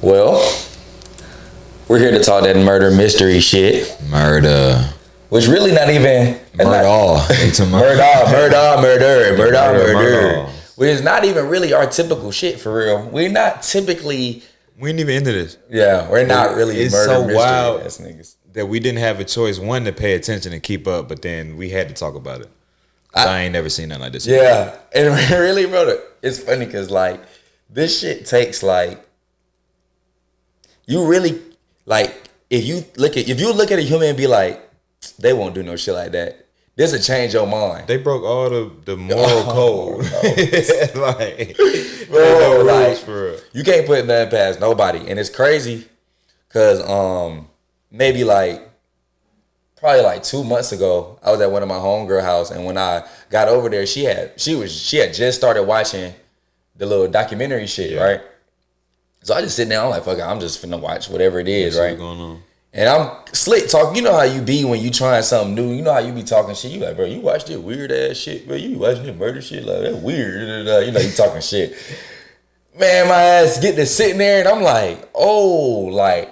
Well, we're here to talk that murder mystery shit. Murder. Which really not even... Murdaugh. Murder. Which is not even really our typical shit, for real. We're not typically... We ain't even into this. Yeah, we're not really it's murder so mystery wild ass niggas. that we didn't have a choice, one, to pay attention and keep up, but then we had to talk about it. I ain't never seen nothing like this. Yeah, and really, bro, it's funny because, like, this shit takes, like... You really... Like, if you look at a human and be like, they won't do no shit like that, this will change your mind. They broke all the moral code. Like, bro, like, for real. You can't put nothing past nobody. And it's crazy because maybe probably 2 months ago, I was at one of my homegirl house, and when I got over there, she had just started watching the little documentary shit, right? So I just sit down, I'm like, fuck it, I'm just finna watch whatever it is, right? What's going on? And I'm slick talking. You know how you be when you trying something new. You know how you be talking shit. You like, bro, you watch this weird ass shit, bro. You watching this murder shit, like, that's weird. You know, you talking shit. Man, my ass get to sitting there, and I'm like, oh, like,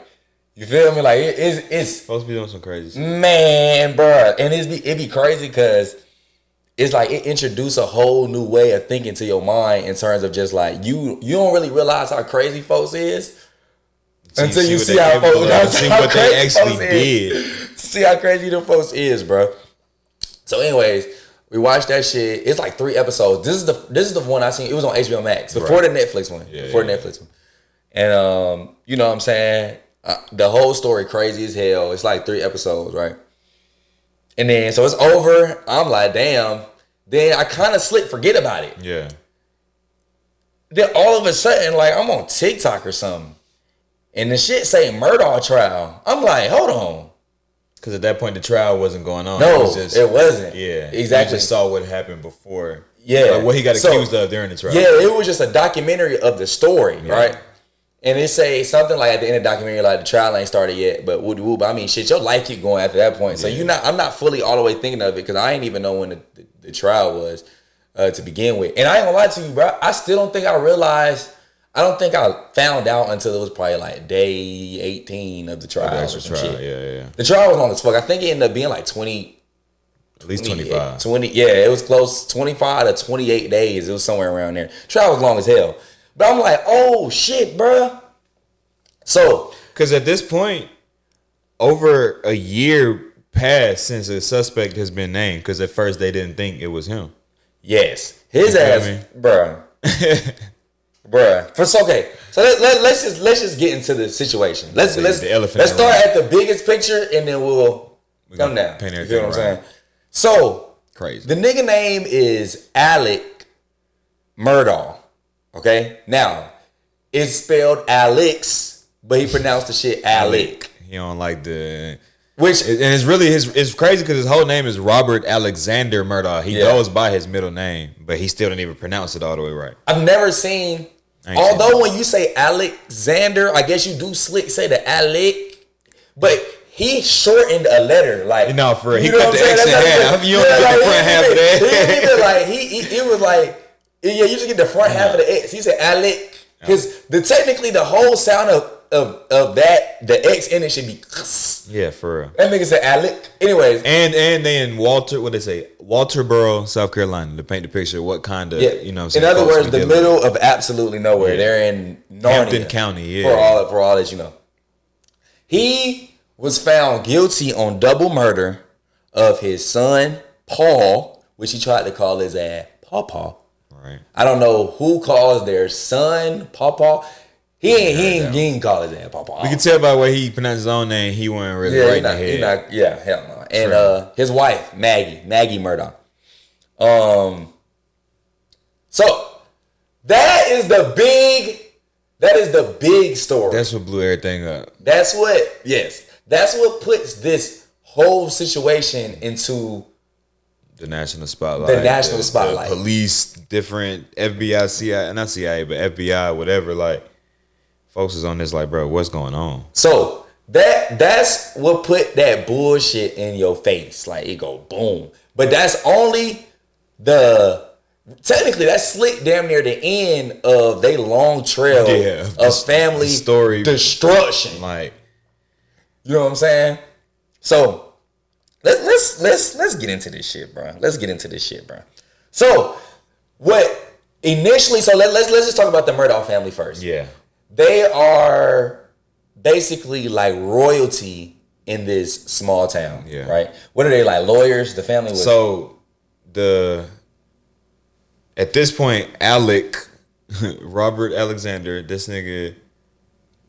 you feel me? Like, it's supposed to be doing some crazy shit. Man, bro. And it be crazy because it's like it introduced a whole new way of thinking to your mind in terms of just like, you don't really realize how crazy folks is. Until you see how folks, see what they actually did. See how crazy them folks is, bro. So, anyways, we watched that shit. It's like 3 episodes. This is the one I seen. It was on HBO Max before the Netflix one. The Netflix one. And you know what I'm saying? The whole story crazy as hell. It's like 3 episodes, right? And then so it's over. I'm like, damn. Then I kind of forget about it. Yeah. Then all of a sudden, like, I'm on TikTok or something. And the shit say Murdaugh trial. I'm like, hold on. Because at that point, the trial wasn't going on. No, it wasn't. Yeah. Exactly. You just saw what happened before. Yeah. Like what he got accused of during the trial. Yeah, it was just a documentary of the story, right? And it say something like at the end of the documentary, like the trial ain't started yet, but whoop. I mean, shit, your life keep going after that point. So I'm not fully all the way thinking of it because I ain't even know when the trial was to begin with. And I ain't gonna lie to you, bro. I still don't think I realized. I don't think I found out until it was probably like day 18 of the trial or some shit. Yeah. The trial was long as fuck. I think it ended up being like 20. At least 25. 20, yeah, it was close. 25 to 28 days. It was somewhere around there. Trial was long as hell. But I'm like, oh shit, bruh. So, because at this point, over a year passed since a suspect has been named. Because at first they didn't think it was him. Yes, his ass, bruh. Bruh. Okay. So let's just get into the situation. Let's start at the biggest picture and then we'll come down. You feel what I'm saying? So crazy. The nigga name is Alec Murdaugh. Okay? Now, it's spelled Alex, but he pronounced the shit Alec. He don't like the... And it's really it's crazy because his whole name is Robert Alexander Murdaugh. He goes by his middle name, but he still didn't even pronounce it all the way right. I've never seen... Although when you say Alexander, I guess you do say the Alec, but he shortened a letter. Like, no, for real. He cut the X in half. You don't get the front half of that. He was like, yeah, you just get the front half of the X. He said Alec because technically the whole sound of that, the X in it should be. Yeah, for real. That nigga said Alec. Anyways, and they in Walterboro, South Carolina, to paint the picture. What kind of you know? What I'm saying, in other words, the middle of absolutely nowhere. Yeah. They're in Narnia, Hampton County. Yeah, for all that you know. He was found guilty on double murder of his son Paul, which he tried to call his ass Pawpaw. Right. I don't know who calls their son Pawpaw. He ain't call his ass Pawpaw. We can tell by the way he pronounced his own name. He wasn't really right in the head. Hell no. And his wife Maggie Murdaugh. So that is the big story. That's what blew everything up. That's what puts this whole situation into the national spotlight. The police, different FBI, CIA, not CIA, but FBI, whatever. Like, folks is on this like, bro, what's going on? So that's what put that bullshit in your face. Like, it go boom. But that's only the technically that's slick damn near the end of they long trail of family story destruction. Like, you know what I'm saying? So let's get into this shit, bro. So what initially? So let's just talk about the Murdaugh family first. Yeah, they are basically like royalty in this small town. Yeah, right. What are they like? Lawyers? The family was At this point, Robert Alexander, this nigga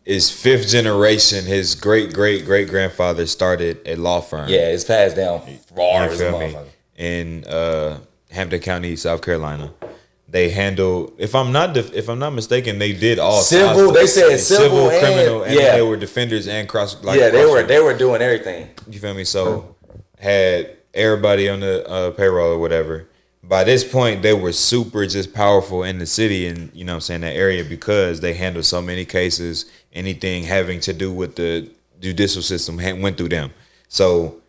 is 5th generation. His great grandfather started a law firm. Yeah, it's passed down far as a motherfucker. In Hampton County, South Carolina. They handle, if I'm not mistaken, they did all civil. They said civil, criminal, and they were defenders and they were doing everything. You feel me? So had everybody on the payroll or whatever. By this point, they were super just powerful in the city and, you know what I'm saying, that area, because they handled so many cases. Anything having to do with the judicial system went through them. So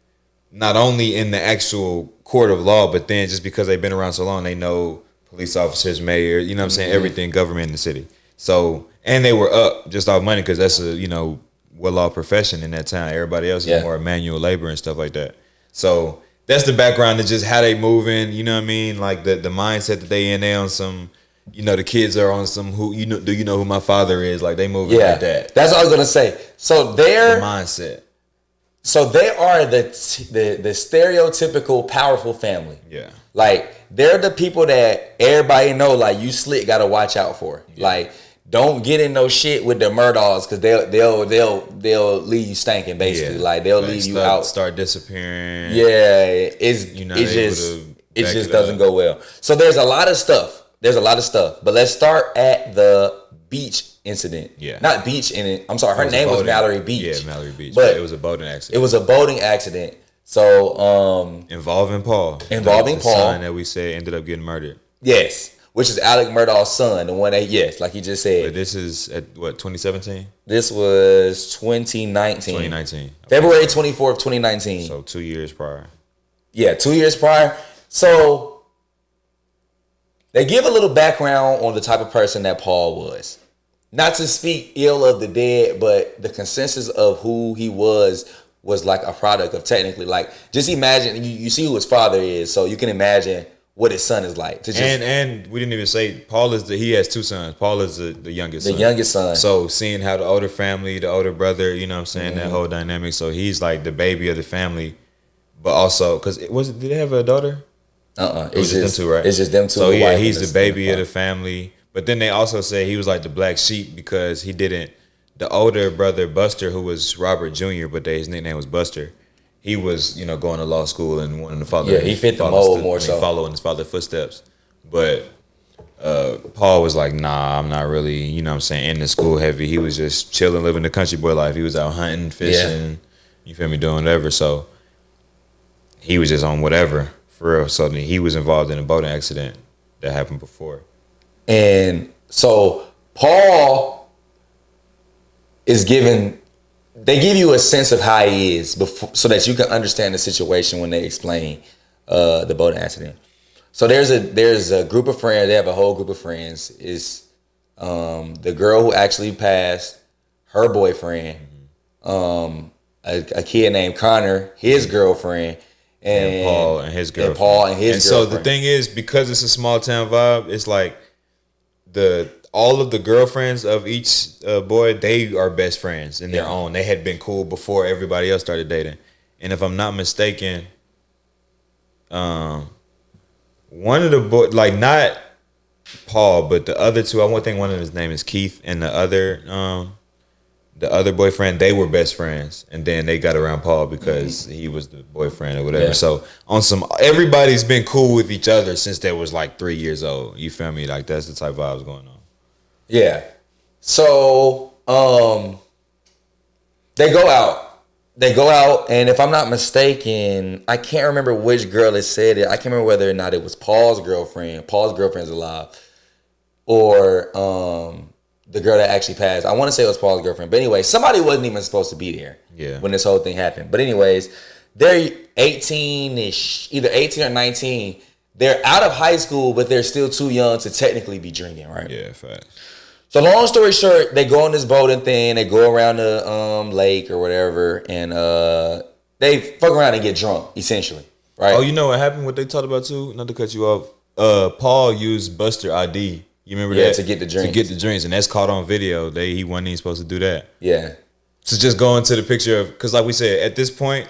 not only in the actual court of law, but then just because they've been around so long, they know police officers, mayor, you know what I'm saying, everything government in the city. So, and they were up just off money because that's a, you know, well-off profession in that town. Everybody else is more manual labor and stuff like that. So that's the background of just how they moving, you know what I mean? Like the mindset that they on some, you know, the kids are on some do you know who my father is? Like they moving like that. That's what I was gonna say. So they're the mindset. So they are the stereotypical powerful family. Yeah. Like they're the people that everybody know, like, you slick gotta watch out for. Yeah. Like, don't get in no shit with the Murdaughs because they'll leave you stinking basically. Yeah. Like they'll leave you out. Start disappearing. Yeah, it just doesn't go well. So there's a lot of stuff. But let's start at the beach incident. Yeah. Not beach in it. I'm sorry, her name was Mallory Beach. Yeah, Mallory Beach. But it was a boating accident. So involving Paul. The son that we said ended up getting murdered. Yes. Which is Alec Murdaugh's son, the one that, like he just said. But this is at what, 2017? This was 2019. Okay. February 24th, 2019. So 2 years prior. Yeah, 2 years prior. So they give a little background on the type of person that Paul was. Not to speak ill of the dead, but the consensus of who he was like a product of technically, like, just imagine, you see who his father is, so you can imagine what his son is like. And we didn't even say he has two sons. Paul is the youngest son. The youngest son. So seeing how the older family, the older brother, you know what I'm saying, that whole dynamic. So he's like the baby of the family, but also, did they have a daughter? It was just them two, right? It's just them two. So yeah, he's the baby of the family. But then they also say he was like the black sheep because the older brother, Buster, who was Robert Jr., but his nickname was Buster, he was, going to law school and wanting to follow. Yeah, he fit the mold more so. Following his father's footsteps. But Paul was like, nah, I'm not really, in the school heavy. He was just chilling, living the country boy life. He was out hunting, fishing, you feel me, doing whatever. So he was just on whatever, for real. So he was involved in a boating accident that happened before. And so Paul is they give you a sense of how he is before, so that you can understand the situation when they explain the boating accident. So there's a group of friends. They have a whole group of friends. Is the girl who actually passed, her boyfriend, a kid named Connor, his girlfriend, and Paul and his girlfriend. And so the thing is, because it's a small town vibe, it's like all of the girlfriends of each boy, they are best friends in their own. They had been cool before everybody else started dating. And if I'm not mistaken, one of the boys, like not Paul, but the other two, I think one of his name is Keith, and the other boyfriend, they were best friends. And then they got around Paul because he was the boyfriend or whatever. Yeah. So everybody's been cool with each other since they was like 3 years old. You feel me? Like that's the type of vibes going on. Yeah. So they go out, and if I'm not mistaken, I can't remember which girl it said it. I can't remember whether or not it was Paul's girlfriend. Paul's girlfriend's alive, or the girl that actually passed. I want to say it was Paul's girlfriend, but anyway, somebody wasn't even supposed to be there when this whole thing happened. But anyways, they're 18-ish, either 18 or 19. they're out of high school, but they're still too young to technically be drinking, right? Yeah, facts. So long story short, they go on this boating thing. They go around the lake or whatever, and they fuck around and get drunk, essentially, right? Oh, you know what happened? What they talked about too? Not to cut you off. Paul used Buster ID. You remember that? To get the drinks. To get the drinks, and that's caught on video. He wasn't even supposed to do that. Yeah. So just go into the picture of, because like we said, at this point,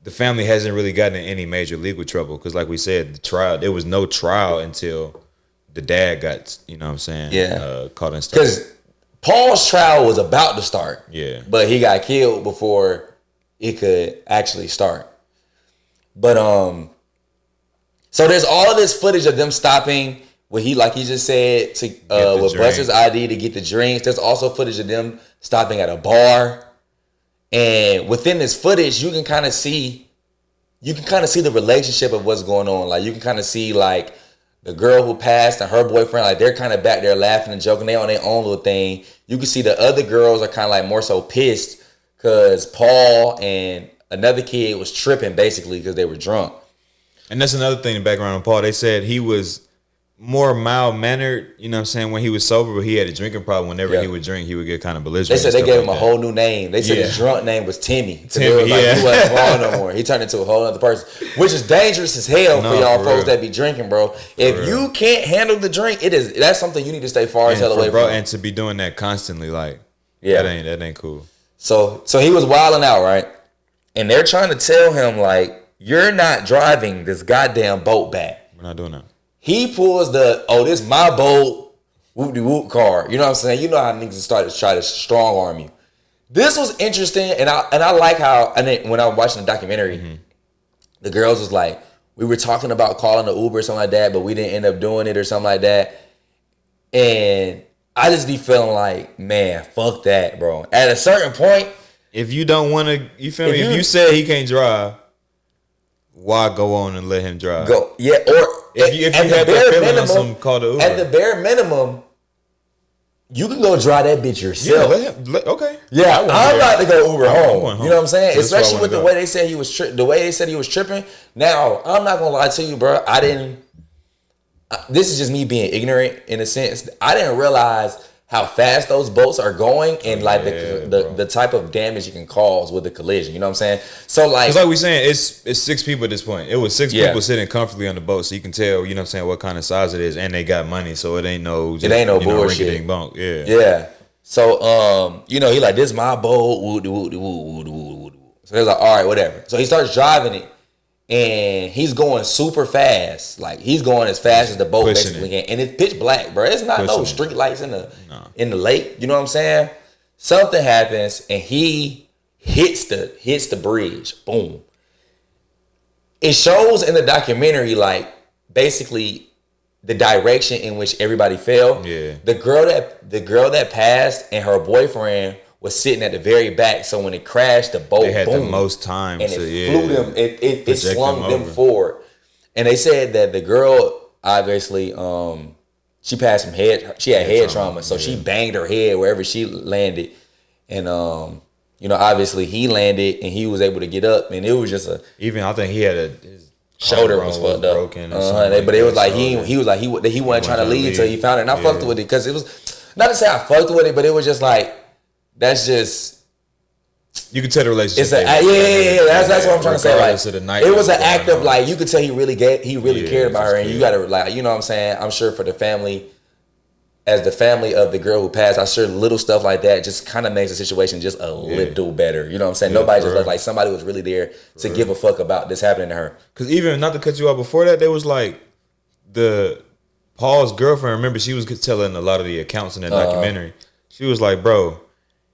the family hasn't really gotten in any major legal trouble. Because like we said, there was no trial until the dad got, you know what I'm saying, caught in stuff. Because Paul's trial was about to start. Yeah. But he got killed before it could actually start. But so there's all of this footage of them stopping where he, like he just said, to with Buster's ID to get the drinks. There's also footage of them stopping at a bar. And within this footage, you can kind of see the relationship of what's going on. Like you can kind of see like the girl who passed and her boyfriend, like they're kind of back there laughing and joking. They on their own little thing. You can see the other girls are kind of like more so pissed because Paul and another kid was tripping basically because they were drunk. And that's another thing in the background on Paul. They said he was more mild-mannered, you know what I'm saying, when he was sober, but he had a drinking problem. Whenever he would drink, he would get kind of belligerent. They said they gave him a whole new name. They said his drunk name was Timmy. Timmy, he wasn't Paul no more. He turned into a whole other person, which is dangerous as hell for y'all folks that be drinking, bro. If you can't handle the drink, that's something you need to stay far as hell away from. And to be doing that constantly, like, that ain't cool. So he was wilding out, right? And they're trying to tell him, like, you're not driving this goddamn boat back. We're not doing that. He pulls this my boat, whoop-de-whoop card. You know what I'm saying? You know how niggas started to try to strong arm you. This was interesting, and I like how, when I was watching the documentary, the girls was like, we were talking about calling the Uber or something like that, but we didn't end up doing it or something like that. And I just be feeling like, man, fuck that, bro. At a certain point, if you don't want to, you feel me? If you said he can't drive, why go on and let him drive? Or if you had that feeling on some call the Uber. At the bare minimum, you can go drive that bitch yourself. Okay. Yeah, I'm about to go Uber home. You know what I'm saying? So especially with the way they said he was the way they said he was tripping. Now, I'm not gonna lie to you, bro. This is just me being ignorant in a sense. I didn't realize how fast those boats are going and like the type of damage you can cause with the collision. You know what I'm saying? So like we saying, it's 6 people at this point. It was 6 people sitting comfortably on the boat, so you can tell, you know what I'm saying, what kind of size it is, and they got money, so it ain't no bullshit. Bunk. Yeah. So he like, this my boat. Woo. So he's like, all right, whatever. So he starts driving it. And he's going super fast. Like, he's going as fast as the boat basically can. And it's pitch black, bro. It's not no street lights in the lake. You know what I'm saying? Something happens and he hits the bridge. Boom. It shows in the documentary, like, basically the direction in which everybody fell. Yeah. The girl that passed and her boyfriend was sitting at the very back, so when it crashed, the boat, they had the most time, and it flew them. It slung them forward. And they said that the girl obviously, she passed some she had head trauma, so she banged her head wherever she landed, and obviously he landed and he was able to get up, and it was just I think he had his shoulder was fucked up, broken but it was like he wasn't trying to leave until he found it, and I fucked with it because it was not to say I fucked with it, but it was just like. That's just. You can tell the relationship. It's that's what I'm trying to say. Like, it was an act of like you could tell he really cared about her, and you gotta like, you know what I'm saying. I'm sure for the family, as the family of the girl who passed, I'm sure little stuff like that just kind of makes the situation just a little better. You know what I'm saying? Nobody just looked like somebody was really there to give a fuck about this happening to her. Because even not to cut you off, before that, there was like Paul's girlfriend. Remember, she was telling a lot of the accounts in that documentary. She was like, bro.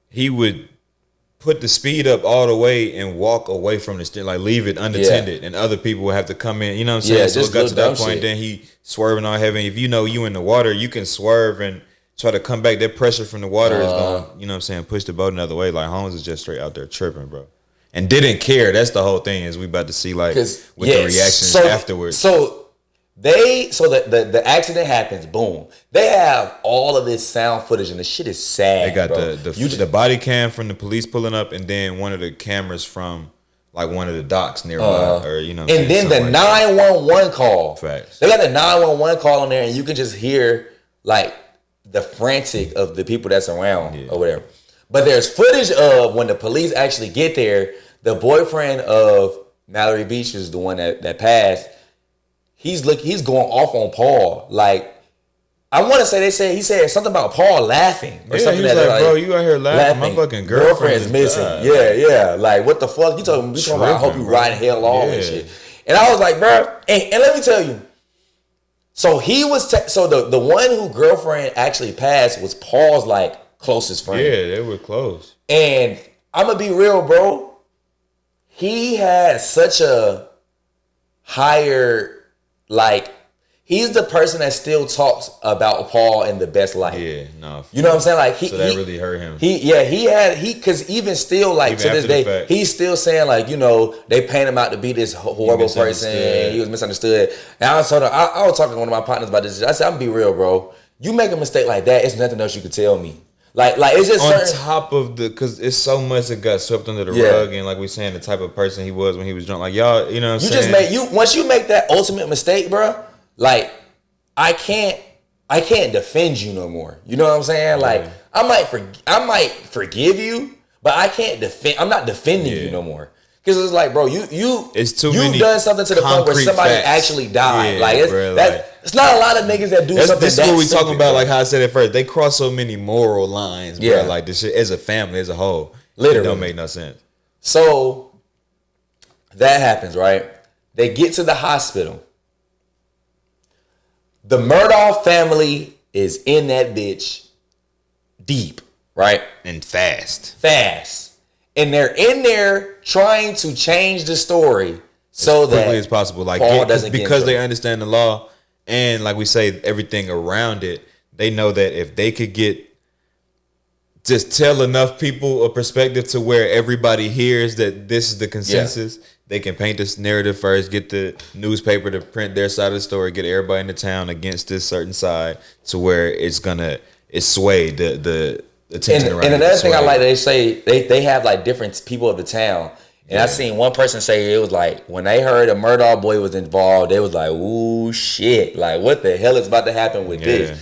He would put the speed up all the way and walk away from the steering, like leave it unattended, and other people would have to come in. You know what I'm saying? Yeah, so it got to that point, then he swerving all heavy. If you know you in the water, you can swerve and try to come back. That pressure from the water is going, you know what I'm saying, push the boat another way. Like Holmes is just straight out there tripping, bro. And didn't care. That's the whole thing is we about to see like with the reactions afterwards. The accident happens, boom. They have all of this sound footage and the shit is sad. They got bro. the body cam from the police pulling up, and then one of the cameras from like one of the docks nearby, or you know. And then the 911 call. Facts. They got the 911 call on there, and you can just hear like the frantic of the people that's around or whatever. But there's footage of when the police actually get there. The boyfriend of Mallory Beach is the one that passed. He's going off on Paul. Like, I want to say he said something about Paul laughing or something. He was like, bro, you out here laughing. My fucking girlfriend's missing. died. Yeah. Like, what the fuck? You talking about? I hope you ride hell all and shit. And I was like, bro, and let me tell you. So he was the one who girlfriend actually passed was Paul's like closest friend. Yeah, they were close. And I'm gonna be real, bro. He had such a higher, like, he's the person that still talks about Paul in the best light. Yeah, no. You know what I'm saying? Like, that really hurt him. Because even still, like, even to this day, he's still saying, like, you know, they paint him out to be this horrible person. He was misunderstood. And I was talking to one of my partners about this. I said, I'm gonna be real, bro. You make a mistake like that, it's nothing else you could tell me. Like it's just on top of because it's so much that got swept under the rug, and like we saying, the type of person he was when he was drunk. Like, y'all, you know what I'm saying? Once you make that ultimate mistake, bro, like I can't defend you no more. You know what I'm saying? Like I might forgive you, but I can't defend. I'm not defending you no more. Because it's like, bro, you've done something to the point where somebody actually died. Like it's not a lot of niggas that do something. This is what we talking about. Like how I said it first, they cross so many moral lines, bro. Like this shit as a family, as a whole, literally, it don't make no sense. So that happens, right? They get to the hospital. The Murdaugh family is in that bitch deep, right? And fast. And they're in there trying to change the story so as quickly that as possible. Like Paul doesn't get because they understand the law and like we say everything around it. They know that if they could just tell enough people a perspective to where everybody hears that this is the consensus, they can paint this narrative first, get the newspaper to print their side of the story, get everybody in the town against this certain side to where it's swayed the attention around. And another thing I like, they say they have like different people of the town. And I seen one person say it was like when they heard a Murdaugh boy was involved, they was like, "Ooh shit! Like what the hell is about to happen with this?"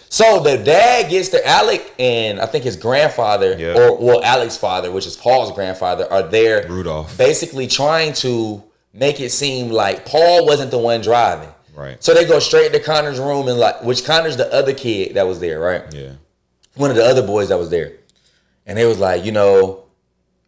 So the dad gets to Alec, and I think his grandfather, Alec's father, which is Paul's grandfather, are there, Rudolph, basically trying to make it seem like Paul wasn't the one driving. Right. So they go straight to Connor's room which Connor's the other kid that was there, right? Yeah. One of the other boys that was there, and they was like, you know,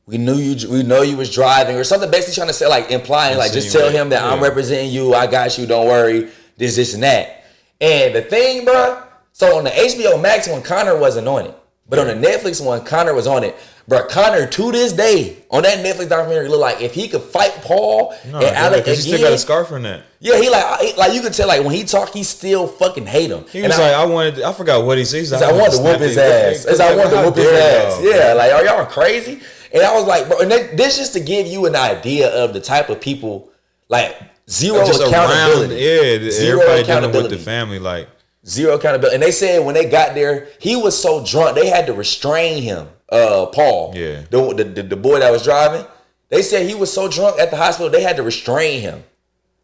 we know you was driving or something, basically trying to say, like implying, like just tell him that I'm representing you, I got you, don't worry, this and that. And the thing, bro, so on the HBO Max one, Connor wasn't on it, but on the Netflix one, Connor was on it. Bro, Connor to this day on that Netflix documentary look like if he could fight Paul and Alec again. He still got a scar from that. Yeah, he like you could tell, like when he talk, he still fucking hate him. He was I forgot what he said. I wanted to whoop his ass. I wanted to whoop his ass. Yeah, like are y'all crazy? And I was like, bro, and this just to give you an idea of the type of people, like zero accountability. Zero everybody dealing with the family, like zero accountability. And they said when they got there, he was so drunk they had to restrain him. Paul, the boy that was driving, they said he was so drunk at the hospital they had to restrain him,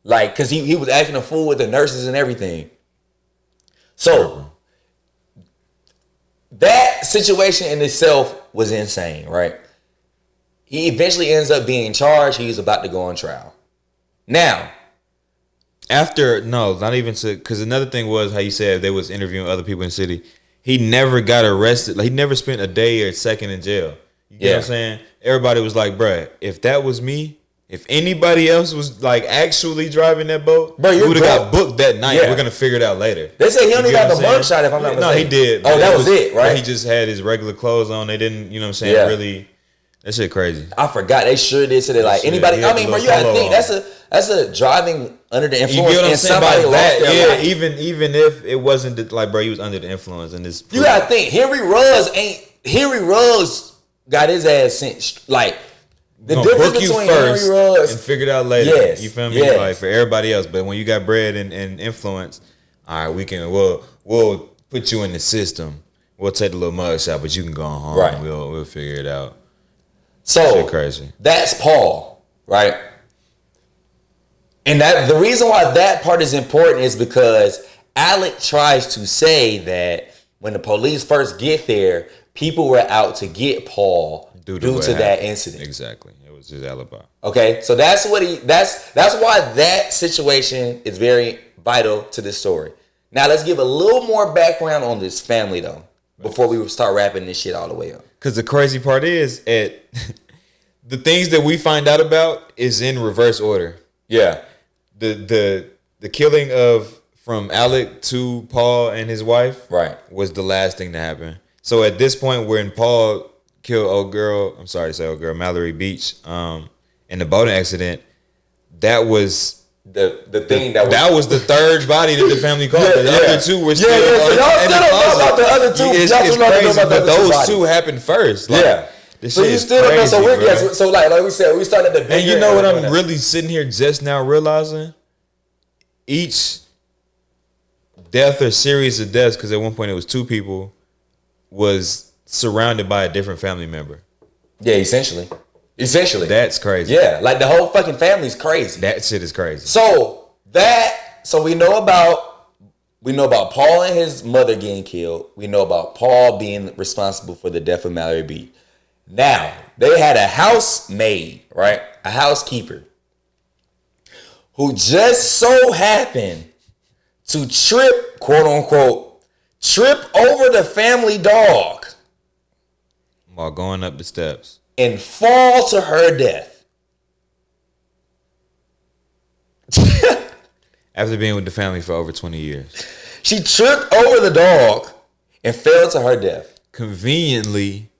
like because he was acting a fool with the nurses and everything. So that situation in itself was insane, right? He eventually ends up being charged. He's about to go on trial. Now, because another thing was how you said they was interviewing other people in the city. He never got arrested. Like he never spent a day or a second in jail. You get what I'm saying? Everybody was like, bruh, if that was me, if anybody else was like actually driving that boat, bro, we would have got booked that night. We're gonna figure it out later. They say he only got the mugshot, if I'm not mistaken. No, he did. Oh, that was it, right? He just had his regular clothes on. They didn't, you know what I'm saying, really. That shit crazy. I forgot. They sure did say that. Like anybody, I mean, bro, you gotta think that's a driving under the influence. You get what I'm saying by that? Yeah, even if it wasn't like, bro, he was under the influence and this. You gotta think Henry Ruggs got his ass sent. Like the difference between Henry Ruggs and figured out later. Yes, you feel me? Yes. Like for everybody else, but when you got bread and influence, all right, we'll put you in the system. We'll take the little mugshot, but you can go home. Right. We'll figure it out. So crazy. That's Paul, right? And that the reason why that part is important is because Alec tries to say that when the police first get there, people were out to get Paul due to that incident. Exactly. It was his alibi. Okay, so that's why that situation is very vital to this story. Now let's give a little more background on this family though, before we start wrapping this shit all the way up. Because the crazy part is, the things that we find out about is in reverse order. Yeah. The killing from Alec to Paul and his wife, right, was the last thing to happen. So at this point, when Paul killed Mallory Beach, in the boating accident, that was the thing that was the third body that the family called. The other two were still. So y'all still don't know about the other two. It's crazy, but those two happened first. Like, so you still don't know. So we're like we said, we started the. And you know what I'm really sitting here just now realizing? Each death or series of deaths, because at one point it was two people, was surrounded by a different family member. Yeah, essentially. That's crazy. Yeah, like the whole fucking family's crazy. That shit is crazy. So we know about Paul and his mother getting killed. We know about Paul being responsible for the death of Mallory Beach. Now, they had a housemaid, right? A housekeeper who just so happened to trip, quote unquote, over the family dog while going up the steps and fall to her death. After being with the family for over 20 years. She tripped over the dog and fell to her death. Conveniently,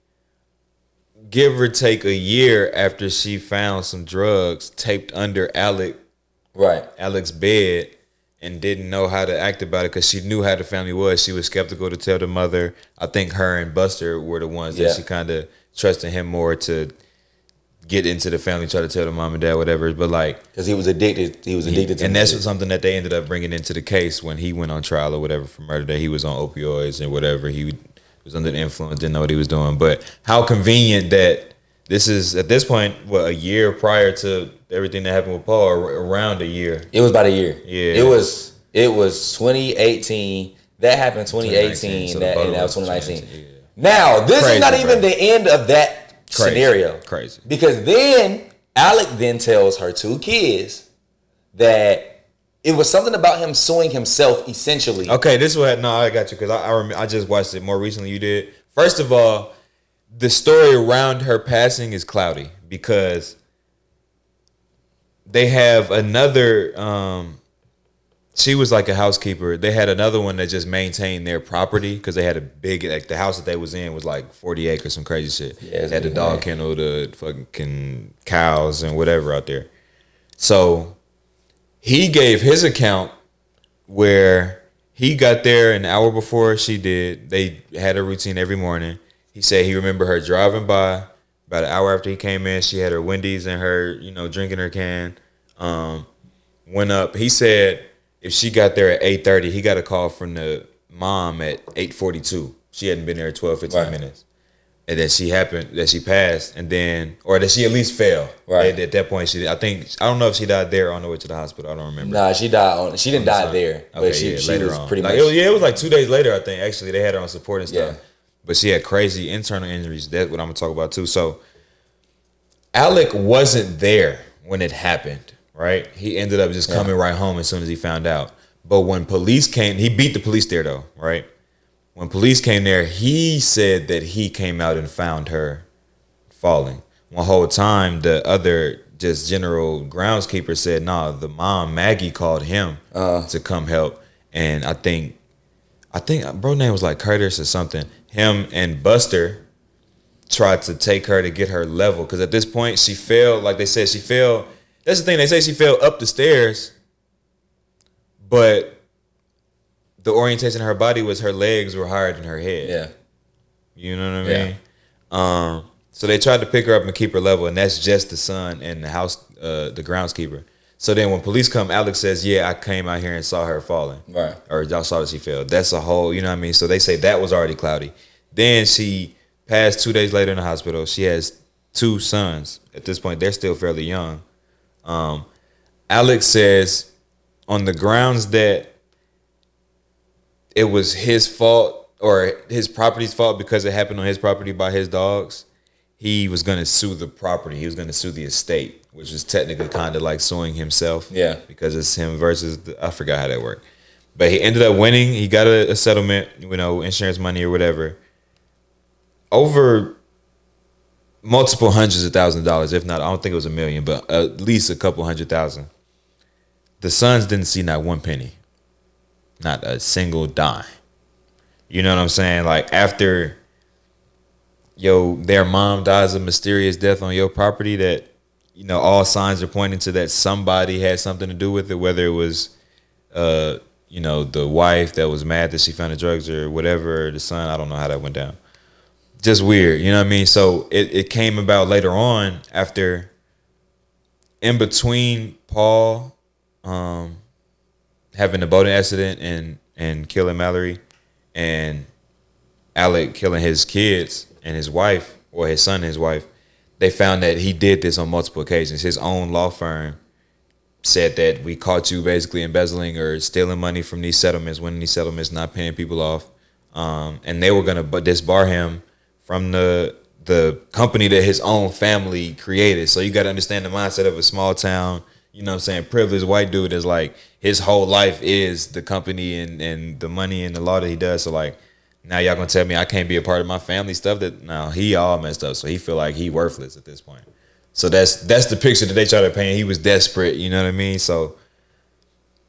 give or take a year after she found some drugs taped under Alec's bed, and didn't know how to act about it because she knew how the family was. She was skeptical to tell the mother. I think her and Buster were the ones that she kind of trusted him more to get into the family, try to tell the mom and dad, whatever. But like, because he was addicted to, and that's something that they ended up bringing into the case when he went on trial or whatever for murder. That he was on opioids and whatever. He was under the influence, didn't know what he was doing. But how convenient that this is at this point, a year prior to everything that happened with Paul, around a year. It was about a year. Yeah. It was 2018. That happened 2018. So that was 2019. Yeah. Now, this is not even the end of that scenario. Crazy. Because then Alec then tells her two kids that it was something about him suing himself, essentially. Okay, this is what. No, I got you because I just watched it more recently. You did. First of all, the story around her passing is cloudy because they have another. She was like a housekeeper. They had another one that just maintained their property because they had a big, like the house that they was in was like 40 acres, some crazy shit. Yeah, had the dog kennel, the fucking cows and whatever out there. So he gave his account where he got there an hour before she did. They had a routine every morning. He said he remembered her driving by about an hour after he came in. She had her Wendy's and her, drinking her can. Went up. He said if she got there at 8:30, he got a call from the mom at 8:42. She hadn't been there 12, 15 minutes. And that she passed, and then, or that she at least fell. Right. At that point, I don't know if she died there on the way to the hospital. I don't remember. Nah, she didn't die there. But okay, she later was on. Pretty much. It was like 2 days later, I think. Actually, they had her on support and stuff. Yeah. But she had crazy internal injuries. That's what I'm going to talk about too. So, Alec wasn't there when it happened, right? He ended up just coming right home as soon as he found out. But when police came, he beat the police there though, right? When police came there, he said that he came out and found her falling. One whole time, the other just general groundskeeper said, nah, the mom, Maggie, called him to come help. And I think bro name was like Curtis or something. Him and Buster tried to take her to get her level. Because at this point, she fell, like they said, she fell. That's the thing, they say she fell up the stairs. But the orientation of her body was her legs were higher than her head. Yeah. You know what I mean? Yeah. So they tried to pick her up and keep her level, and that's just the son and the house, the groundskeeper. So then when police come, Alex says, yeah, I came out here and saw her falling. Right. Or y'all saw that she fell. That's a whole, you know what I mean? So they say that was already cloudy. Then she passed 2 days later in the hospital. She has two sons. At this point, they're still fairly young. Alex says on the grounds that it was his fault or his property's fault because it happened on his property by his dogs, he was going to sue the property. He was going to sue the estate, which is technically kind of like suing himself. Yeah. Because it's him versus, I forgot how that worked. But he ended up winning. He got a settlement, insurance money or whatever. Over multiple hundreds of thousands of dollars, if not, I don't think it was $1 million, but at least a couple $100,000. The sons didn't see not one penny, not a single dime. You know what I'm saying? Like after their mom dies a mysterious death on your property, that all signs are pointing to that somebody had something to do with it, whether it was the wife that was mad that she found the drugs or whatever, or the son. I don't know how that went down. Just weird, you know what I mean? So it came about later on after, in between Paul having a boating accident and killing Mallory, and Alec killing his kids and his wife, or his son and his wife, they found that he did this on multiple occasions. His own law firm said that we caught you basically embezzling or stealing money from these settlements, winning these settlements, not paying people off. And they were going to disbar him from the company that his own family created. So you got to understand the mindset of a small town, privileged white dude is like, his whole life is the company and the money and the law that he does. So like, now y'all gonna tell me I can't be a part of my family stuff? He all messed up. So he feel like he worthless at this point. So that's the picture that they try to paint. He was desperate, you know what I mean? So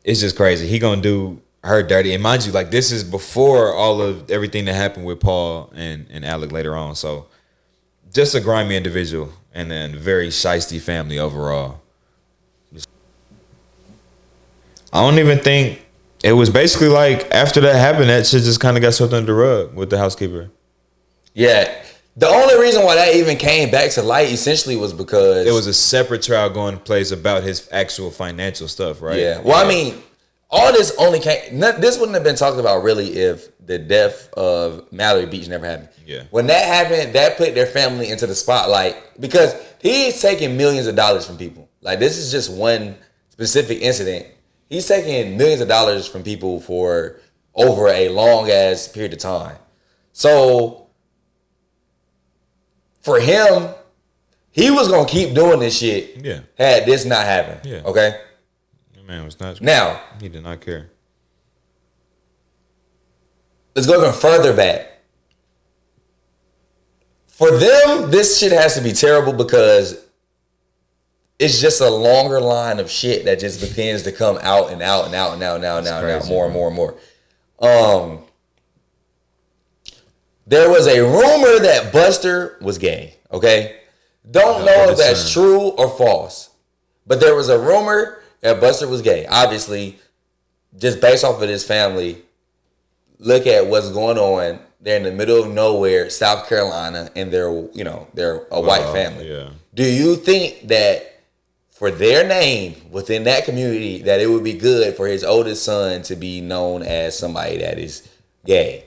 it's just crazy. He gonna do her dirty. And mind you, like this is before all of everything that happened with Paul and Alec later on. So just a grimy individual and then very shiesty family overall. I don't even think it was basically like after that happened, that shit just kind of got swept under the rug with the housekeeper. Yeah. The only reason why that even came back to light essentially was because it was a separate trial going place about his actual financial stuff, right? Yeah. Well, I mean, all this only came. This wouldn't have been talked about really if the death of Mallory Beach never happened. Yeah. When that happened, that put their family into the spotlight because he's taking millions of dollars from people. Like this is just one specific incident. He's taking millions of dollars from people for over a long ass period of time. So for him, he was gonna keep doing this shit. Yeah. Had this not happened. Yeah. Okay. Man was not. Now he did not care. Let's go even further back. For them, this shit has to be terrible because it's just a longer line of shit that just begins to come out and out and out and out and out and out and out more and more and more. There was a rumor that Buster was gay. Okay, don't know if that's true or false, but there was a rumor that Buster was gay. Obviously, just based off of this family, look at what's going on. They're in the middle of nowhere, South Carolina, and they're a white family. Yeah. Do you think that for their name within that community, that it would be good for his oldest son to be known as somebody that is gay?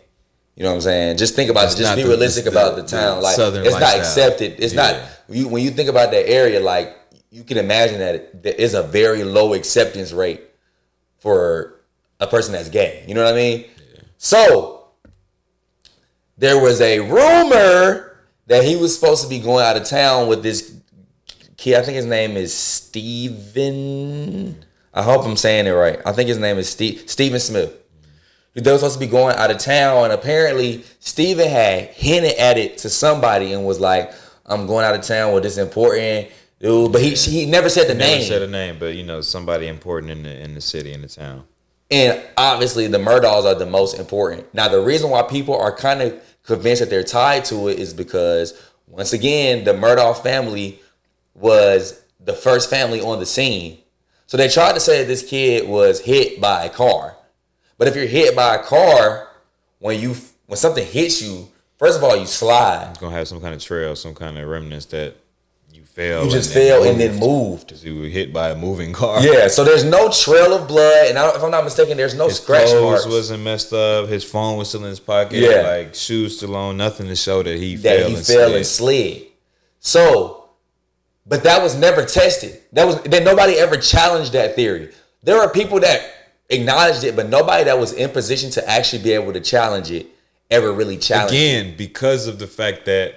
You know what I'm saying? Just think about it. Just be realistic about the town. Like it's not accepted. It's not. When you think about that area, like you can imagine that there is a very low acceptance rate for a person that's gay. You know what I mean? Yeah. So there was a rumor that he was supposed to be going out of town with this kid. I think his name is Steven. I hope I'm saying it right. I think his name is Steven Smith. They were supposed to be going out of town, and apparently Steven had hinted at it to somebody and was like, I'm going out of town with this important dude. But he never said the name. Never said a name, but somebody important in the city, in the town. And obviously the Murdaughs are the most important. Now the reason why people are kind of convinced that they're tied to it is because once again, the Murdaugh family was the first family on the scene. So they tried to say that this kid was hit by a car. But if you're hit by a car, when something hits you, first of all, you slide. It's gonna have some kind of trail, some kind of remnants that you fell. You just fell and then moved. Because you were hit by a moving car. Yeah, so there's no trail of blood, and if I'm not mistaken, there's no scratch marks. His clothes wasn't messed up. His phone was still in his pocket. Yeah. Like shoes still on. Nothing to show that he fell and slid. So But that was never tested. That nobody ever challenged that theory. There are people that acknowledged it, but nobody that was in position to actually be able to challenge it ever really challenged it. Again, because of the fact that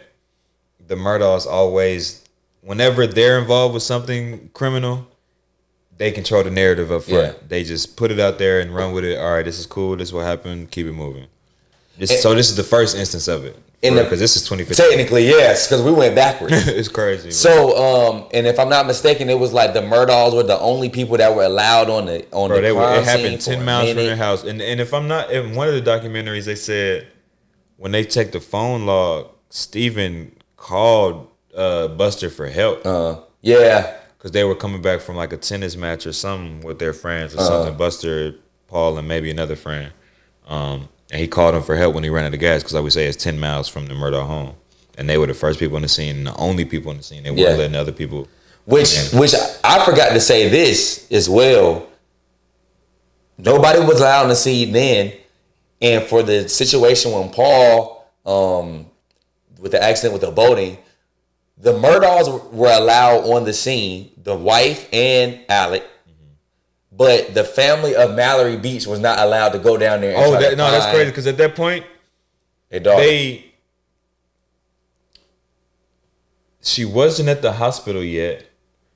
the Murdaughs always, whenever they're involved with something criminal, they control the narrative up front. Yeah. They just put it out there and run with it. All right, this is cool. This is what happened. Keep it moving. So this is the first instance of it. Because this is 2015. Technically, yes, because we went backwards. It's crazy. So, and if I'm not mistaken, it was like the Murdaughs were the only people that were allowed on the crime it scene. Happened 10 miles from their house. And if I'm not, in one of the documentaries, they said when they checked the phone log, Steven called Buster for help. Yeah. Because they were coming back from like a tennis match or something with their friends or something. Buster, Paul, and maybe another friend. And he called him for help when he ran out of gas because, like we say, it's 10 miles from the Murdaugh home. And they were the first people in the scene and the only people in the scene. They weren't letting other people. Which I forgot to say this as well. Nobody was allowed on the scene then. And for the situation when Paul, with the accident with the boating, the Murdaughs were allowed on the scene, the wife and Alec, but the family of Mallory Beach was not allowed to go down there. That's crazy because at that point, she wasn't at the hospital yet.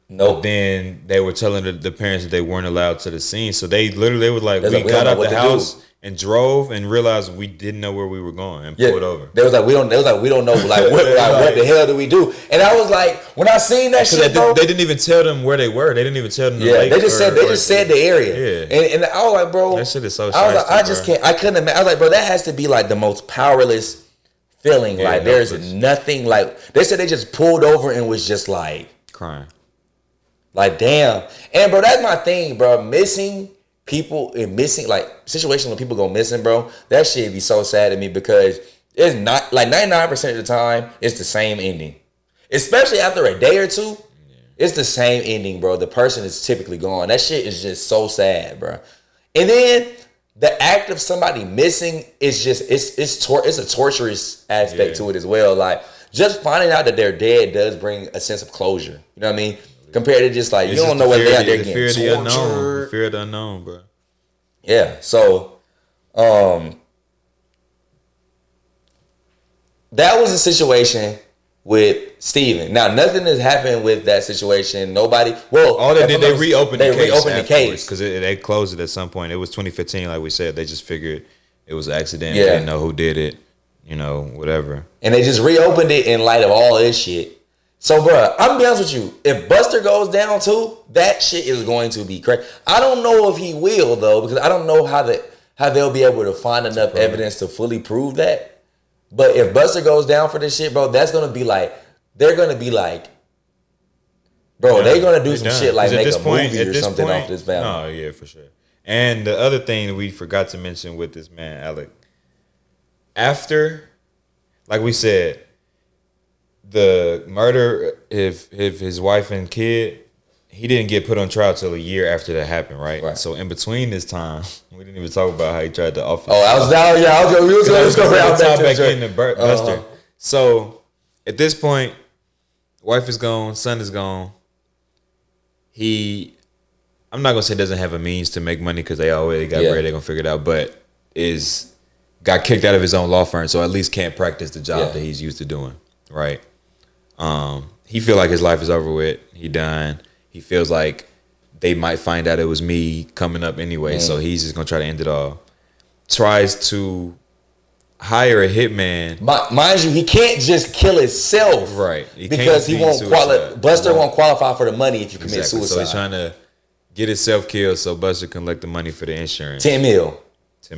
No. But then they were telling the parents that they weren't allowed to the scene, so they were like, we got out the house and drove and realized we didn't know where we were going and pulled over. They was like, we don't know, like what the hell do we do? And I was like, when I seen that shit, they didn't even tell them where they were. They didn't even tell them the lake. They just said the area. Yeah. And I was like, bro, that shit is so I was like, I just can't. I couldn't imagine. I was like, bro, that has to be like the most powerless feeling. Yeah, like there's nothing. Like they said, they just pulled over and was just like crying. Like damn. And bro, that's my thing, bro. Missing people and missing like situations when people go missing, bro. That shit be so sad to me because it's not like 99% of the time it's the same ending. Especially after a day or two, it's the same ending, bro. The person is typically gone. That shit is just so sad, bro. And then the act of somebody missing is just it's a torturous aspect to it as well. Like just finding out that they're dead does bring a sense of closure. You know what I mean? Compared to just like, you don't know whether they're out there getting tortured. The fear of the unknown, bro. Yeah, so that was a situation with Steven. Now, nothing has happened with that situation. Nobody, all they did, they reopened the case. Because they closed it at some point. It was 2015, like we said. They just figured it was an accident. They didn't know who did it, whatever. And they just reopened it in light of all this shit. So, bro, I'm gonna be honest with you. If Buster goes down too, that shit is going to be crazy. I don't know if he will though, because I don't know how they'll be able to find enough evidence to fully prove that. But if Buster goes down for this shit, bro, that's gonna be like they're gonna do some shit like make a movie or something off this family. Oh yeah, for sure. And the other thing we forgot to mention with this man, Alec, after, like we said, the murder of his wife and kid, he didn't get put on trial till a year after that happened, right? So in between this time, we didn't even talk about how he tried to offer. Oh, I was down. Yeah, I was going back into Buster. So at this point, wife is gone, son is gone. I'm not gonna say doesn't have a means to make money because they already got bread. They're gonna figure it out, but got kicked out of his own law firm, so at least can't practice the job that he's used to doing, right? He feel like his life is over with. He done. He feels like they might find out it was me coming up anyway, so he's just gonna try to end it all. Tries to hire a hitman. Mind you, he can't just kill himself, right? Because he won't qualify. Buster won't qualify for the money if you commit suicide. So he's trying to get himself killed so Buster can collect the money for the insurance. $10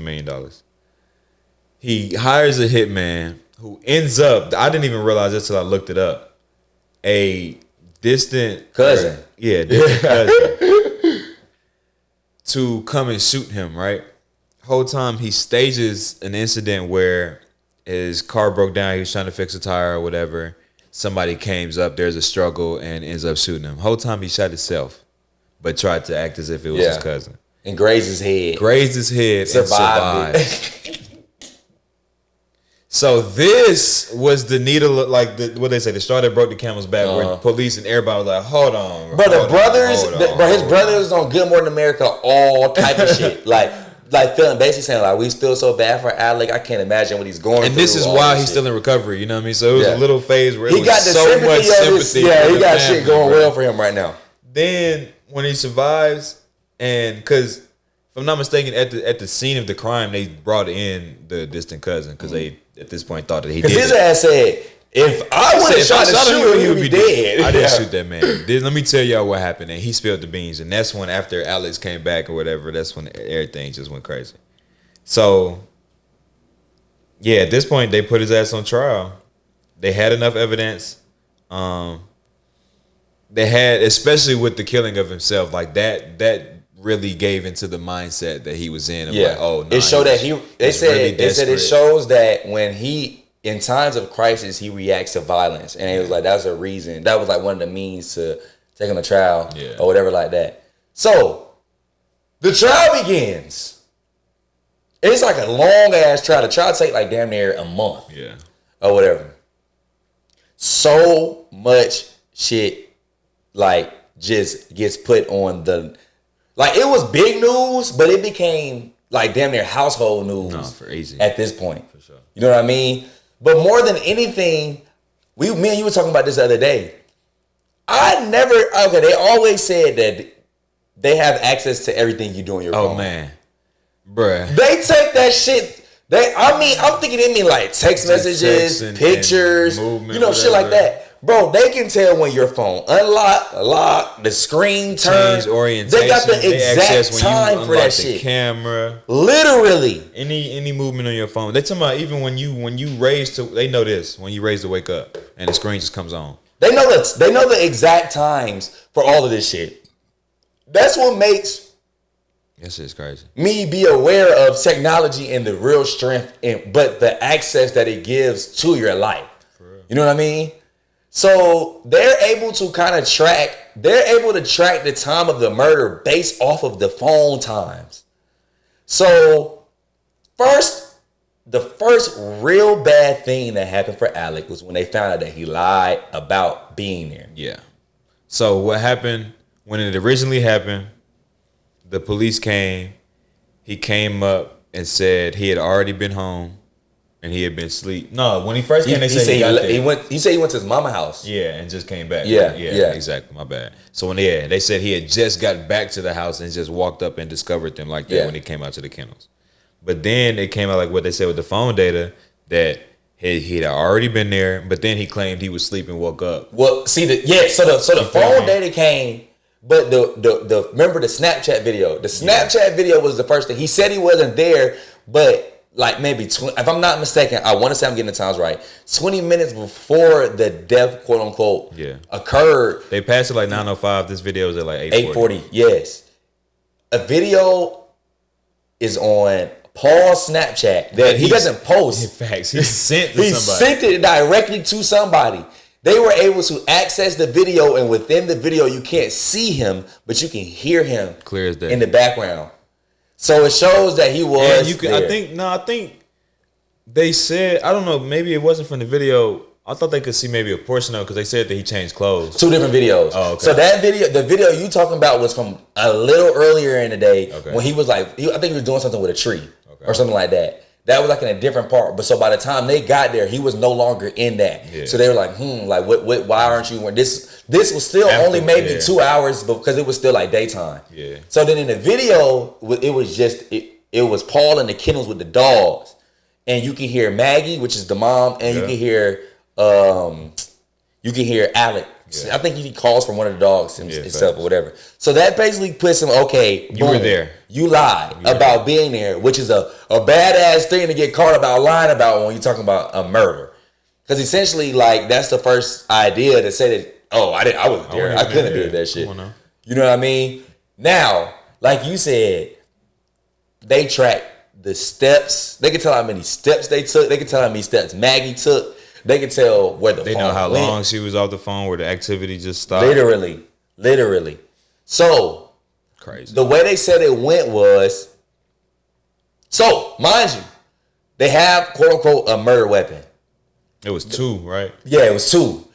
million. He hires a hitman who ends up, I didn't even realize this till I looked it up, a distant cousin. Distant cousin to come and shoot him, right? Whole time he stages an incident where his car broke down, he was trying to fix a tire or whatever. Somebody comes up, there's a struggle, and ends up shooting him. Whole time he shot himself, but tried to act as if it was his cousin. And grazed his head. Survived. And survived. So this was the needle, like what they say, the straw that broke the camel's back, where police and everybody was like, "Hold on, bro." But his brothers on Good Morning America, all type of shit, like feeling basically saying like, "We feel so bad for Alec. I can't imagine what he's going through." And this is why he's still in recovery. You know what I mean? So it was a little phase where he got so much sympathy. Yeah, he got shit going well for him right now. Then when he survives, and because if I'm not mistaken, at the scene of the crime, they brought in the distant cousin because they at this point thought that he did. Because his ass said, "If I would have shot to shoot him, he would be dead." I didn't shoot that man. Let me tell y'all what happened. And he spilled the beans, and that's when after Alex came back or whatever, that's when everything just went crazy. So yeah, at this point, they put his ass on trial. They had enough evidence. They had, especially with the killing of himself, like that really gave into the mindset that he was in. Of like, oh, nah, it showed that they said it shows that when he, in times of crisis, he reacts to violence, and it was like that's a reason. That was like one of the means to take him to trial or whatever like that. So the trial begins. It's like a long ass trial. The trial take like damn near a month, or whatever. So much shit like just gets put on the. Like, it was big news, but it became, like, damn near household news for easy. At this point. For sure. You know what I mean? But more than anything, me and you were talking about this the other day. They always said that they have access to everything you do on your phone. Oh, man. Bruh. They take that shit. I'm thinking it mean, like, text messages, pictures, shit like that. Bro, they can tell when your phone lock, the screen turn. Change orientation. They got the exact time for that shit. Camera. Literally. Any movement on your phone. They talking about even when you raise to, they know this, when you raise to wake up and the screen just comes on. They know the exact times for all of this shit. That's what makes that shit's crazy. Me be aware of technology and the real strength but the access that it gives to your life. For real. You know what I mean? So they're able to track the time of the murder based off of the phone times. So the first real bad thing that happened for Alec was when they found out that he lied about being there. Yeah. So what happened when it originally happened, the police came, he came up and said he had already been home. And he had been asleep. No, when he first came, they said he got there. He said he went to his mama's house. Yeah, and just came back. Yeah, exactly. My bad. So they said he had just got back to the house and just walked up and discovered them like that when he came out to the kennels. But then it came out like what they said with the phone data that he'd already been there. But then he claimed he was asleep and woke up. Well, see So the phone data came. But the remember the Snapchat video. The Snapchat video was the first thing. He said he wasn't there, but. Like maybe, if I'm not mistaken, I want to say I'm getting the times right. 20 minutes before the death, quote unquote, occurred. They passed it like 9:05. This video is at like 8:40. Yes, a video is on Paul's Snapchat that he doesn't post. In fact, he sent to somebody. Sent it directly to somebody. They were able to access the video, and within the video, you can't see him, but you can hear him clear as day in the background. So it shows that he was there. I think they said, I don't know, maybe it wasn't from the video. I thought they could see maybe a portion of it because they said that he changed clothes. 2 different videos. Oh, okay. So that video, the video you talking about was from a little earlier in the day when he was like, I think he was doing something with a tree or something like that. That was like in a different part. But so by the time they got there, he was no longer in that. Yeah. So they were like, like what? Why aren't you? This was still only maybe 2 hours because it was still like daytime. Yeah. So then in the video, it was just it was Paul in the kennels with the dogs, and you can hear Maggie, which is the mom, and you can hear Alec. Yeah. I think he calls from one of the dogs himself or whatever. So that basically puts him, you were there. You lied about being there, which is a badass thing to get caught about lying about when you're talking about a murder. Because essentially, like, that's the first idea to say that, I wasn't there. I couldn't do that shit. You know what I mean? Now, like you said, they track the steps. They can tell how many steps they took. They can tell how many steps Maggie took. They can tell where the phone went. They know how long she was off the phone, where the activity just stopped. Literally. So, crazy. The way they said it went was, so, mind you, They have quote unquote a murder weapon. It was 2, right? Yeah, it was 2.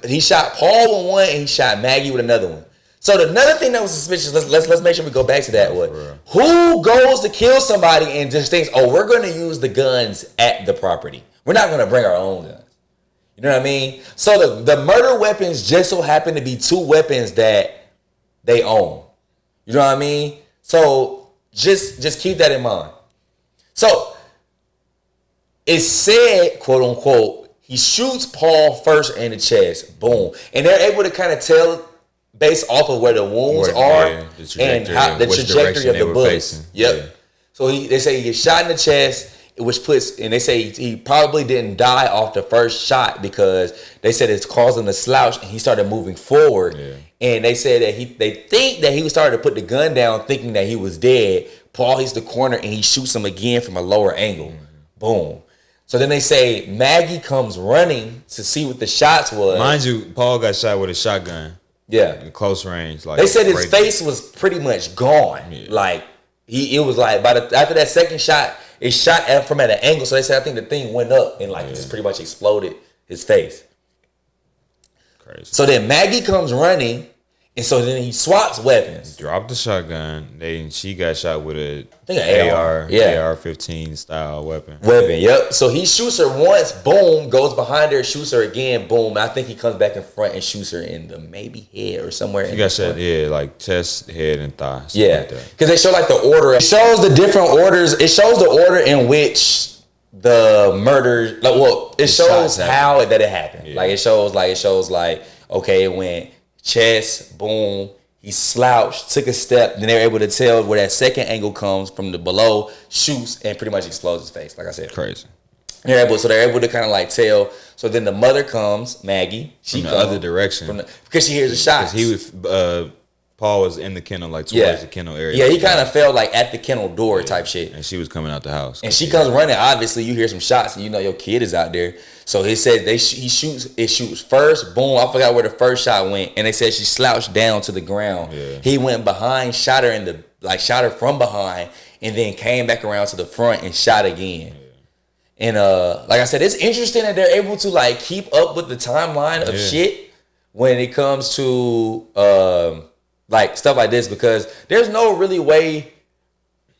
He shot Paul with one and he shot Maggie with another one. So another thing that was suspicious, let's make sure we go back to that one. Who goes to kill somebody and just thinks, oh, we're going to use the guns at the property. We're not going to bring our own guns. You know what I mean? So the murder weapons just so happen to be 2 weapons that they own. You know what I mean? So just keep that in mind. So it said, quote unquote, he shoots Paul first in the chest. Boom. And they're able to kind of tell based off of where the wounds are and how the trajectory of the bullets. Yep. Yeah. So they say he gets shot in the chest, which puts, and they say he probably didn't die off the first shot because they said it's caused him to slouch and he started moving forward. Yeah. And they said that they think that he was starting to put the gun down thinking that he was dead. Paul hits the corner and he shoots him again from a lower angle. Boom. So then they say Maggie comes running to see what the shots was. Mind you, Paul got shot with a shotgun. Yeah. In close range. Like they said his face was pretty much gone. Yeah. Like it was like after that second shot, it shot from at an angle. So they said I think the thing went up and just pretty much exploded his face. Crazy. So then Maggie comes running, and so then he swaps weapons. Dropped the shotgun. She got shot with an AR. AR-15 style weapon. Yep. So he shoots her once, boom, goes behind her, shoots her again, boom. I think he comes back in front and shoots her in the maybe head or somewhere. She got shot, like chest, head, and thigh. Yeah. Because they show like the order. It shows the different orders. It shows the order in which the murder, it shows how that it happened. Yeah. Like it shows like, okay, it went chest, boom, he slouched, took a step, then they're able to tell where that second angle comes from the below, shoots, and pretty much explodes his face, like I said. Crazy. They're able to kind of like tell. So then the mother comes, Maggie. She from the other direction. Because she hears the shots. Paul was in the kennel, like towards the kennel area. Yeah, he kind of felt like at the kennel door type shit. And she was coming out the house. And she comes running. Obviously, you hear some shots, and you know your kid is out there. So he said he shoots. It shoots first. Boom! I forgot where the first shot went. And they said she slouched down to the ground. Yeah. He went behind, shot her shot her from behind, and then came back around to the front and shot again. Yeah. And like I said, it's interesting that they're able to like keep up with the timeline of shit when it comes to like stuff like this, because there's no really way.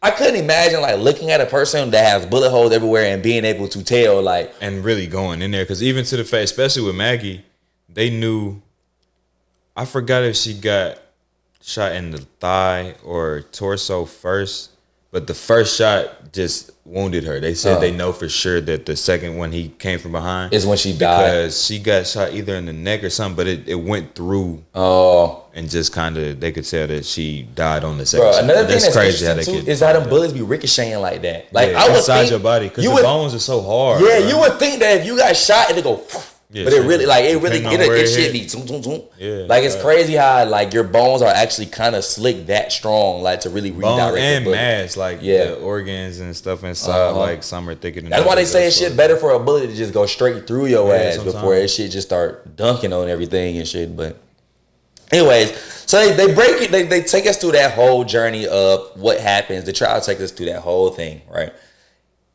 I couldn't imagine like looking at a person that has bullet holes everywhere and being able to tell like, and really going in there, because even to the face, especially with Maggie, they knew. I forgot if she got shot in the thigh or torso first, but the first shot just wounded her. They said they know for sure that the second one he came from behind is when she died, because she got shot either in the neck or something, but it went through. And just kind of they could tell that she died on the second shot. Another thing that's crazy how they could is how them bullets be ricocheting like that. Like I would inside your body, because the bones are so hard. Yeah, bro. You would think that if you got shot, it'd go. Yeah, but it should be zoom, zoom, zoom. Yeah, like it's crazy how like your bones are actually kind of slick that strong, like to really redirect. Bone and mass, like the organs and stuff inside, like some are thicker than. That's why they say it's shit better for a bullet to just go straight through your ass before it shit just start dunking on everything and shit. But anyways, so they break it. They take us through that whole journey of what happens. They try to take us through that whole thing, right?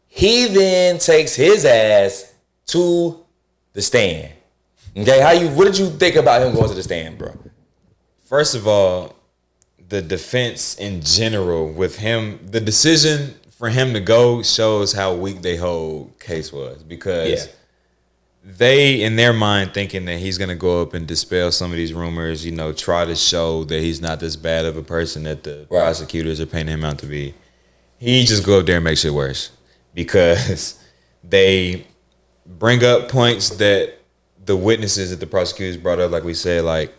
He then takes his ass to the stand. Okay, what did you think about him going to the stand, bro? First of all, the defense in general with him, the decision for him to go shows how weak their whole case was, because they, in their mind, thinking that he's gonna go up and dispel some of these rumors, try to show that he's not this bad of a person that the prosecutors are painting him out to be. He just go up there and make shit worse, because they bring up points that the witnesses that the prosecutors brought up, like we said, like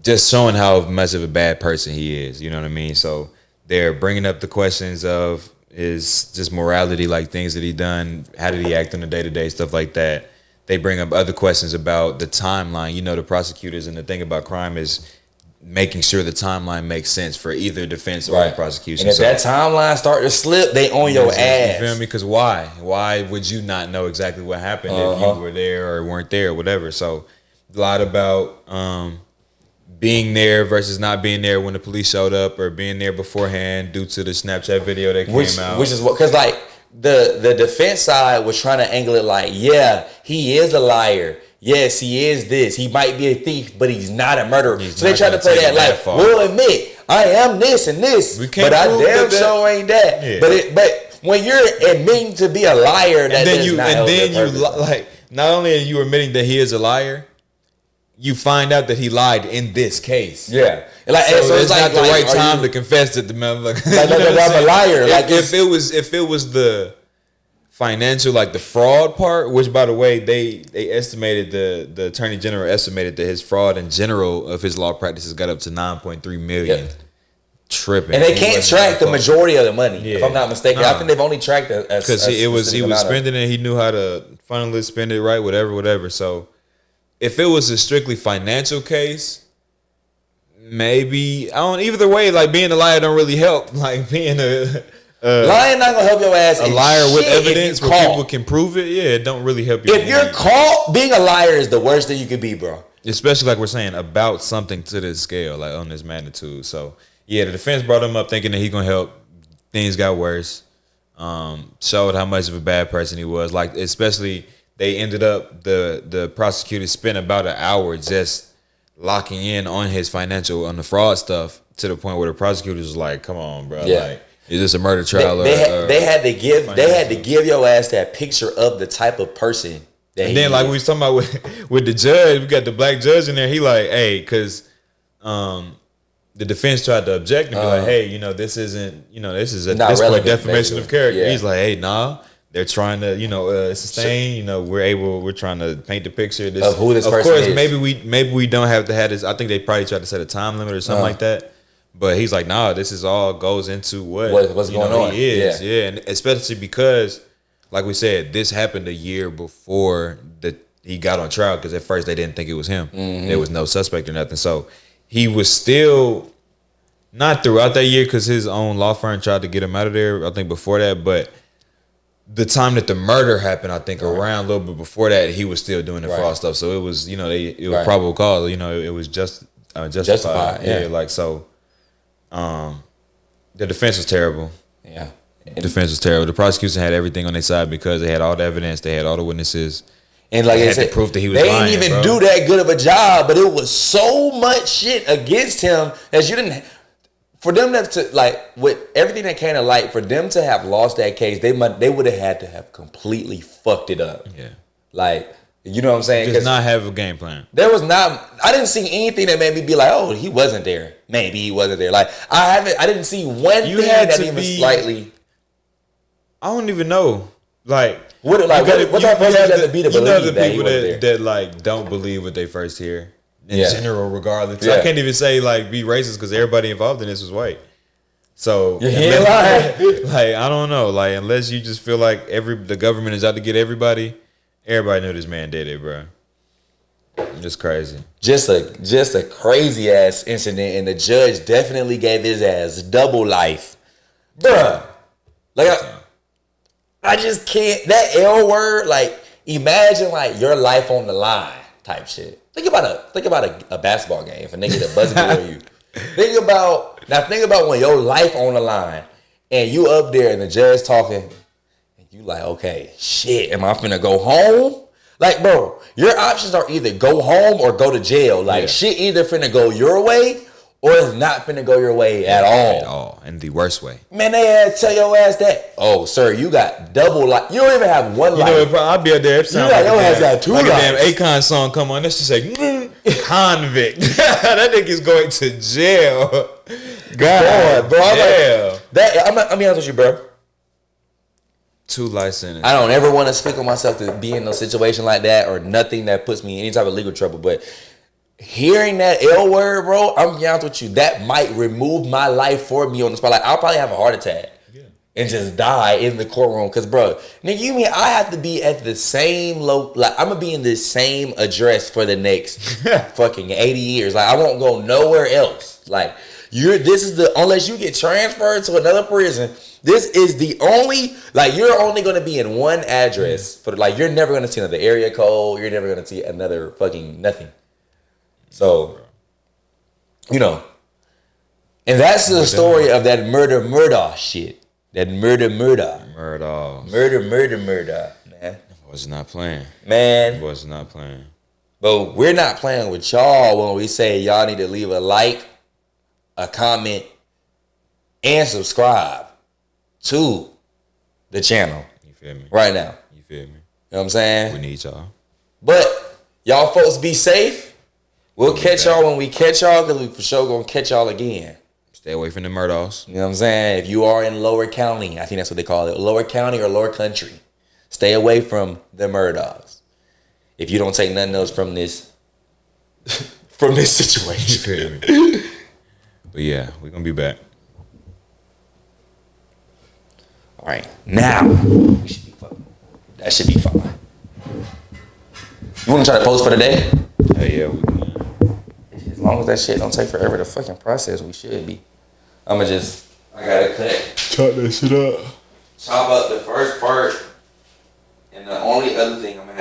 just showing how much of a bad person he is. You know what I mean? So they're bringing up the questions of his just morality, like things that he done, how did he act on the day-to-day, stuff like that. They bring up other questions about the timeline. The prosecutors, and the thing about crime is making sure the timeline makes sense for either defense or the prosecution. And if that timeline start to slip, they on your ass. You feel me? Because why? Why would you not know exactly what happened if you were there or weren't there or whatever? So a lot about being there versus not being there when the police showed up, or being there beforehand due to the Snapchat video that came out. Which is what, because like the defense side was trying to angle it like, yeah, he is a liar. Yes, he is this. He might be a thief, but he's not a murderer. So they tried to play that like, we'll admit, I am this and this, but I damn sure ain't that. Yeah. But when you're admitting to be a liar, that like, not only are you admitting that he is a liar, you find out that he lied in this case. Yeah, like, so it's not the right time to confess that the motherfucker. I'm a liar. If it was the financial, like the fraud part, which by the way they estimated, the attorney general estimated that his fraud in general of his law practices got up to 9.3 million. Yep. Tripping, and they can't track the majority of the money. Yeah. If I'm not mistaken, I think they've only tracked because he was spending it. He knew how to funnel it, spend it right, whatever. So if it was a strictly financial case, maybe I don't. Either way, like being a liar don't really help. Like being a lying not gonna help your ass. A liar with evidence where people can prove it. Yeah, it don't really help you. If you're caught, being a liar is the worst thing you could be, bro. Especially like we're saying about something to this scale, like on this magnitude. So. Yeah, the defense brought him up thinking that he gonna help. Things got worse. Showed how much of a bad person he was. Like, especially they ended up the prosecutor spent about an hour just locking in on his financial, on the fraud stuff, to the point where the prosecutors was like, "Come on, bro, like, is this a murder trial?" They had to give your ass that picture of the type of person that. And then, like we was talking about with the judge, we got the black judge in there. He like, hey, because the defense tried to object and be like, hey, this isn't, this is this point defamation of character. Yeah. He's like, hey, nah, they're trying to, sustain, we're trying to paint the picture of who this person is. Of course, maybe we don't have to have this. I think they probably tried to set a time limit or something like that. But he's like, nah, this is all goes into what's going on. He is, yeah. And especially because, like we said, this happened a year before he got on trial, because at first they didn't think it was him. Mm-hmm. There was no suspect or nothing. So he was still, not throughout that year, because his own law firm tried to get him out of there, I think before that, but the time that the murder happened, I think around a little bit before that, he was still doing the fraud stuff. So it was, it was probable cause, it was justified. Yeah, like, so the defense was terrible. Yeah. The defense was terrible. The prosecution had everything on their side because they had all the evidence, they had all the witnesses. And like I said, proof that he was they lying, didn't even do that good of a job, but it was so much shit against him that you didn't. For them to like, with everything that came to light, for them to have lost that case, they would have had to have completely fucked it up. Yeah, like, you know what I'm saying? Just not have a game plan. There was not. I didn't see anything that made me be like, oh, he wasn't there. Maybe he wasn't there. Like, I didn't see one thing that even slightly. I don't even know. Like, what type of person you have to be to believe that people that like don't believe what they first hear in general, regardless. I can't even say like be racist because everybody involved in this was white. So like I don't know. Like, unless you just feel like the government is out to get everybody knew this man did it, bro. Just crazy. Just a crazy ass incident, and the judge definitely gave his ass double life, bruh. Like. I just can't. That L word, like, imagine like your life on the line type shit. Think about a basketball game. If a nigga that buzzer beat you. Think about when your life on the line and you up there and the judge talking and you like, okay, shit, am I finna go home? Like, bro, your options are either go home or go to jail. Like, shit either finna go your way or it's not finna go your way at all. At all. In the worst way. Man, they had to tell your ass that. Oh, sir, you got double life. You don't even have one life. I'll be out there every time. Your ass got two lives. Like a damn Akon song come on. Let's just say, convict. That nigga's going to jail. God, bro. I'm gonna be honest with you, bro. 2 life sentences. I don't ever want to speak on myself to be in a situation like that or nothing that puts me in any type of legal trouble, but hearing that L word, bro, I'm be honest with you, that might remove my life for me on the spot. Like, I'll probably have a heart attack and just die in the courtroom. Cause, bro, nigga, you mean I have to be at the same like I'm gonna be in this same address for the next fucking 80 years. Like, I won't go nowhere else. Like, unless you get transferred to another prison, this is the only, like, you're only gonna be in one address for, like, you're never gonna see another area code. You're never gonna see another fucking nothing. So, and that's the story of that Murdaugh shit. That murder. Murdaugh. Murder, man. Was not playing. Man. Was not playing. But we're not playing with y'all when we say y'all need to leave a like, a comment, and subscribe to the channel. You feel me? Right now. You feel me? You know what I'm saying? We need y'all. But y'all folks be safe. We'll catch y'all when we catch y'all, because we for sure gonna catch y'all again. Stay away from the Murdaughs. You know what I'm saying? If you are in Lower County, I think that's what they call it, Lower County or Lower Country, stay away from the Murdaughs. If you don't take nothing else from this situation. But yeah, we're gonna be back. All right, now we should be fine. That should be fine. You want to try to post for the day? Hey, yeah, we can. As long as that shit don't take forever to fucking process, we should be. I gotta cut. Chop that shit up. Chop up the first part, and the only other thing I'm gonna have